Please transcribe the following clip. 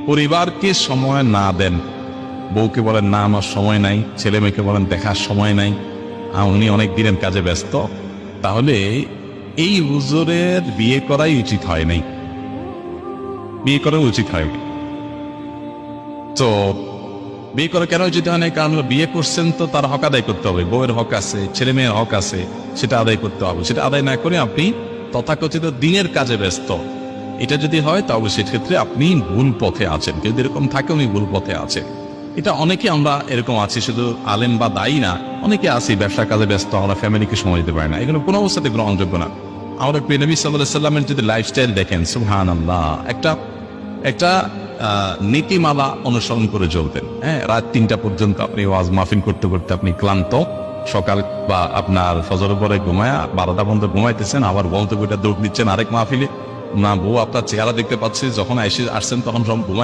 পরিবারকে সময় না দেন, বউকে বলেন না আমার সময় নাই, ছেলে মেয়েকে বলেন দেখার সময় নাই, উনি অনেক দিনের কাজে ব্যস্ত, তাহলে এই হুজুরের বিয়ে করাই উচিত হয় নাই, বিয়ে করা উচিত হয়নি। তো বিয়ে করা কেন উচিত হয় না? কারণ বিয়ে করছেন তো তার হক আদায় করতে হবে, বউয়ের হক আছে, ছেলে মেয়ের হক আছে, সেটা আদায় করতে হবে। সেটা আদায় না করে আপনি তথাকথিত দিনের কাজে ব্যস্ত, এটা যদি হয় তাহলে সেক্ষেত্রে আপনি ভুল পথে আছেন। যদি এরকম থাকে উনি ভুল পথে আছেন। এটা অনেকে আমরা এরকম আছি, শুধু আলেম বা দায়ী না, অনেকে আছি ব্যবসার কাজে ব্যস্ত, আমরা ফ্যামিলিকে সময় দিতে পারি না, এগুলো কোনো অবস্থাতে গ্রহণযোগ্য না। আমাদের প্রিয় নবী সাল্লাল্লাহু আলাইহি সাল্লামের যদি লাইফস্টাইল দেখেন, সুবহানাল্লাহ, একটা নীতিমালা অনুসরণ করে চলতেন। হ্যাঁ, রাত 3টা পর্যন্ত আপনি ওয়াজ মাহফিল করতে করতে আপনি ক্লান্ত, সকাল বা আপনার ফজরের পরে ঘুমায়া 12টা পর্যন্ত ঘুমাইতেছেন, আবার বলতে বইটা দৌড় দিচ্ছেন আরেক মাহফিলে, না বউ আপনার চেহারা দেখতে পাচ্ছে, যখন আসছেন তখন সব ঘুমায়